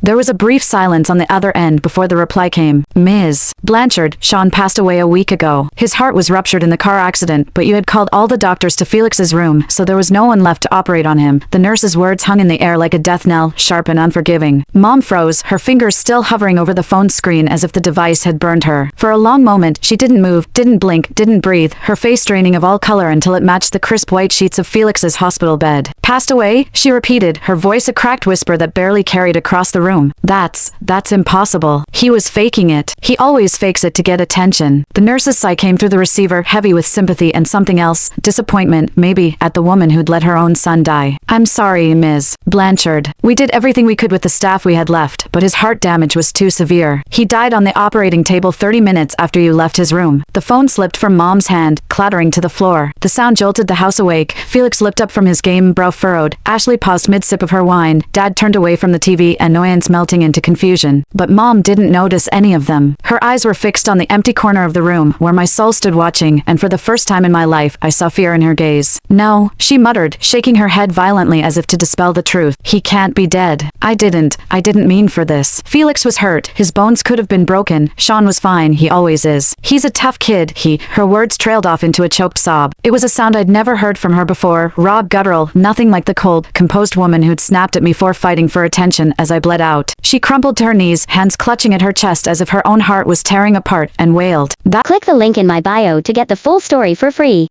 There was a brief silence on the other end before the reply came. Ms. Blanchard, Sean passed away a week ago. His heart was ruptured in the car accident, but you had called all the doctors to Felix's room, so there was no one left to operate on him. The nurse's words hung in the air like a death knell, sharp and unforgiving. Mom froze, her fingers still hovering over the phone screen as if the device had burned her. For a long moment, she didn't move, didn't blink, didn't breathe, her face draining of all color until it matched the crisp white sheets of Felix's hospital bed. Passed away? She repeated, her voice a cracked whisper that barely carried across the room. That's impossible. He was faking it. He always fakes it to get attention. The nurse's sigh came through the receiver, heavy with sympathy and something else, disappointment, maybe, at the woman who'd let her own son die. I'm sorry, Ms. Blanchard. We did everything we could with the staff we had left, but his heart damage was too severe. He died on the operating table 30 minutes after you left his room. The phone slipped from Mom's hand, clattering to the floor. The sound jolted the house awake. Felix looked up from his game, brow furrowed. Ashley paused mid-sip of her wine. Dad turned away from the TV, annoyance melting into confusion. But Mom didn't notice any of them. Her eyes were fixed on the empty corner of the room, where my soul stood watching, and for the first time in my life, I saw fear in her gaze. No, she muttered, shaking her head violently as if to dispel the truth. He can't be dead. I didn't mean for this. Felix was hurt. His bones could have been broken. Sean was fine. He always is. He's a tough kid. Her words trailed off into a choked sob. It was a sound I'd never heard from her before, raw, guttural, nothing like the cold, composed woman who'd snapped at me for fighting for attention as I bled out. She crumpled to her knees, hands clutching at her chest as if her own heart was tearing apart, and wailed. Click the link in my bio to get the full story for free.